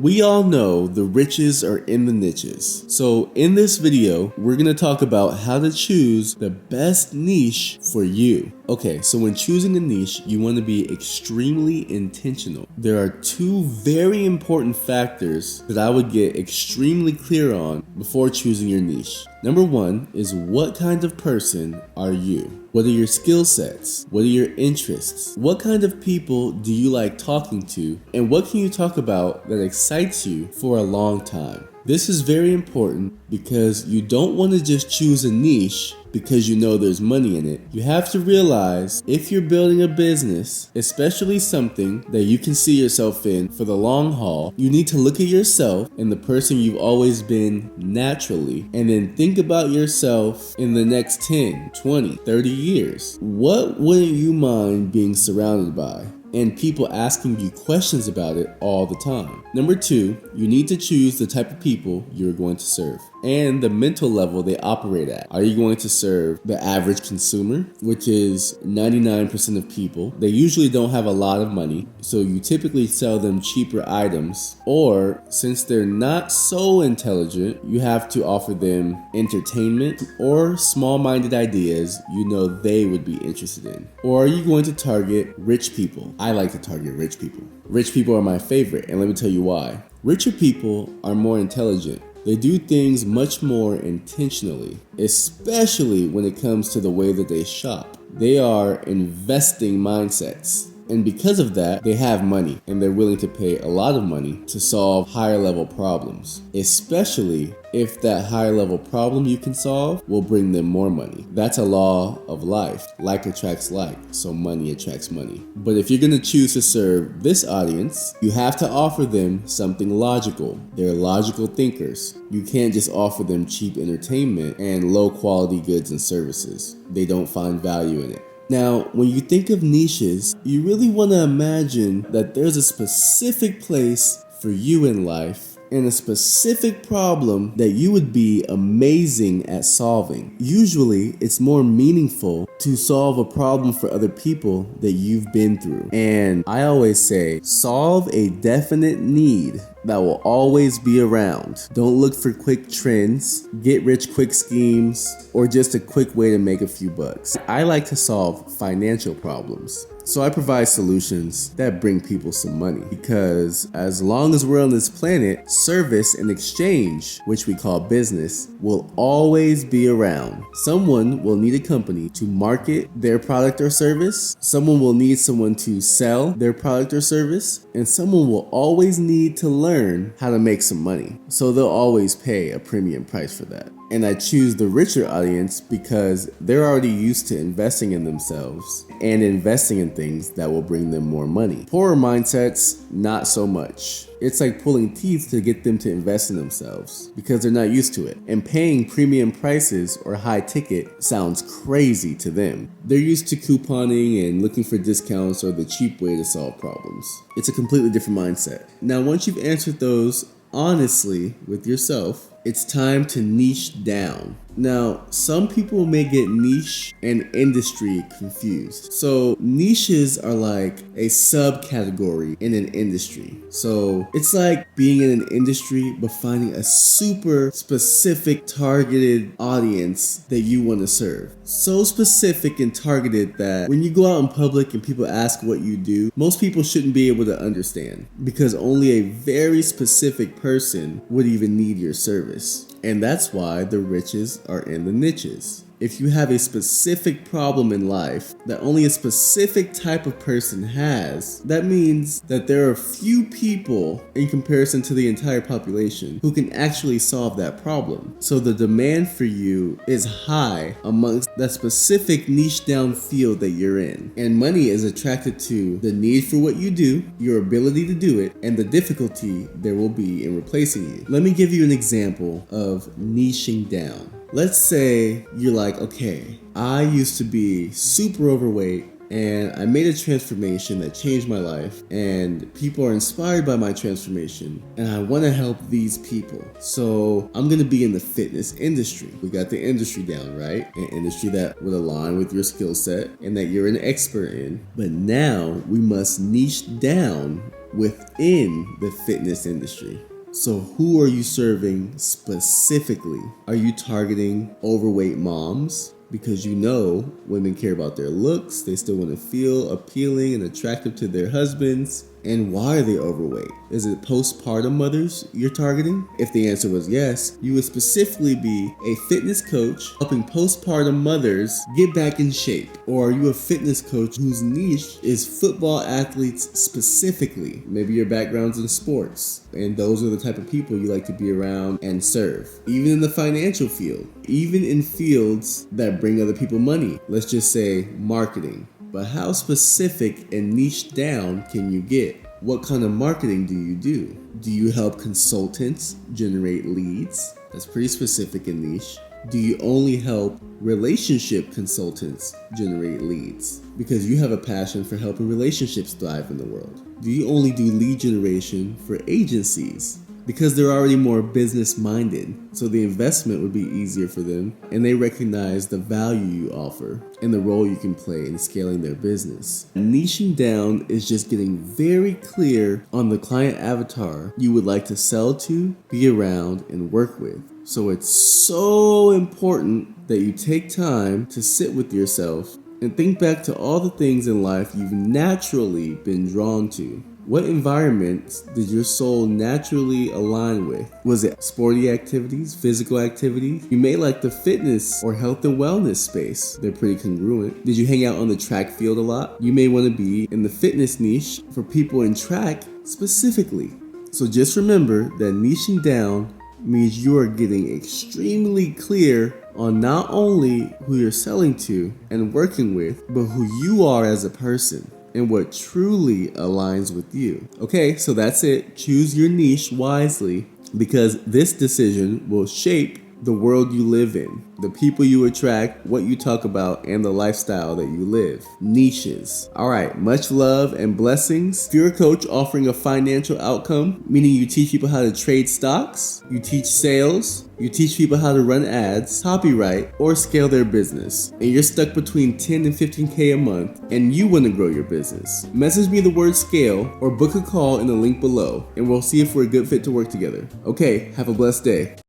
We all know the riches are in the niches. So in this video, we're gonna talk about how to choose the best niche for you. Okay, so when choosing a niche, you wanna be extremely intentional. There are two very important factors that I would get extremely clear on before choosing your niche. Number one is, what kind of person are you? What are your skill sets? What are your interests? What kind of people do you like talking to? And what can you talk about that excites you for a long time? This is very important because you don't want to just choose a niche because you know there's money in it. You have to realize if you're building a business, especially something that you can see yourself in for the long haul, you need to look at yourself and the person you've always been naturally, and then think about yourself in the next 10, 20, 30 years. What wouldn't you mind being surrounded by? And people asking you questions about it all the time. Number two, you need to choose the type of people you're going to serve and the mental level they operate at. Are you going to serve the average consumer, which is 99% of people? They usually don't have a lot of money, so you typically sell them cheaper items. Or since they're not so intelligent, you have to offer them entertainment or small-minded ideas you know they would be interested in. Or are you going to target rich people? I like to target rich people. Rich people are my favorite, and let me tell you why. Richer people are more intelligent. They do things much more intentionally, especially when it comes to the way that they shop. They are investing mindsets. And because of that, they have money and they're willing to pay a lot of money to solve higher level problems, especially if that higher level problem you can solve will bring them more money. That's a law of life. Like attracts like, so money attracts money. But if you're gonna choose to serve this audience, you have to offer them something logical. They're logical thinkers. You can't just offer them cheap entertainment and low quality goods and services. They don't find value in it. Now, when you think of niches, you really want to imagine that there's a specific place for you in life and a specific problem that you would be amazing at solving. Usually, it's more meaningful to solve a problem for other people that you've been through. And I always say, solve a definite need that will always be around. Don't look for quick trends, get rich quick schemes, or just a quick way to make a few bucks. I like to solve financial problems. So I provide solutions that bring people some money, because as long as we're on this planet, service and exchange, which we call business, will always be around. Someone will need a company to market their product or service, someone will need someone to sell their product or service, and someone will always need to learn how to make some money. So they'll always pay a premium price for that. And I choose the richer audience because they're already used to investing in themselves and investing in things that will bring them more money. Poorer mindsets, not so much. It's like pulling teeth to get them to invest in themselves because they're not used to it. And paying premium prices or high ticket sounds crazy to them. They're used to couponing and looking for discounts or the cheap way to solve problems. It's a completely different mindset. Now, once you've answered those honestly with yourself, it's time to niche down. Now, some people may get niche and industry confused. So niches are like a subcategory in an industry. So it's like being in an industry but finding a super specific targeted audience that you want to serve. So specific and targeted that when you go out in public and people ask what you do, most people shouldn't be able to understand because only a very specific person would even need your service. And that's why the riches are in the niches. If you have a specific problem in life that only a specific type of person has, that means that there are few people in comparison to the entire population who can actually solve that problem. So the demand for you is high amongst that specific niche down field that you're in. And money is attracted to the need for what you do, your ability to do it, and the difficulty there will be in replacing you. Let me give you an example of niching down. Let's say you're like, okay, I used to be super overweight and I made a transformation that changed my life, and people are inspired by my transformation, and I want to help these people. So I'm going to be in the fitness industry. We got the industry down, right? An industry that would align with your skill set and that you're an expert in. But now we must niche down within the fitness industry. So who are you serving specifically? Are you targeting overweight moms? Because you know women care about their looks, they still want to feel appealing and attractive to their husbands. And why are they overweight? Is it postpartum mothers you're targeting? If the answer was yes, you would specifically be a fitness coach helping postpartum mothers get back in shape. Or are you a fitness coach whose niche is football athletes specifically? Maybe your background's in sports, and those are the type of people you like to be around and serve. Even in the financial field, even in fields that bring other people money. Let's just say marketing. But how specific and niche down can you get? What kind of marketing do you do? Do you help consultants generate leads? That's pretty specific and niche. Do you only help relationship consultants generate leads? Because you have a passion for helping relationships thrive in the world. Do you only do lead generation for agencies? Because they're already more business minded, so the investment would be easier for them, and they recognize the value you offer and the role you can play in scaling their business. Niching down is just getting very clear on the client avatar you would like to sell to, be around, and work with. So it's so important that you take time to sit with yourself and think back to all the things in life you've naturally been drawn to. What environments did your soul naturally align with? Was it sporty activities, physical activities? You may like the fitness or health and wellness space. They're pretty congruent. Did you hang out on the track field a lot? You may want to be in the fitness niche for people in track specifically. So just remember that niching down means you are getting extremely clear on not only who you're selling to and working with, but who you are as a person and what truly aligns with you. Okay, so that's it. Choose your niche wisely, because this decision will shape the world you live in, the people you attract, what you talk about, and the lifestyle that you live. Niches. All right, much love and blessings. If you're a coach offering a financial outcome, meaning you teach people how to trade stocks, you teach sales, you teach people how to run ads, copyright, or scale their business, and you're stuck between 10 and 15K a month, and you want to grow your business, message me the word scale or book a call in the link below, and we'll see if we're a good fit to work together. Okay, have a blessed day.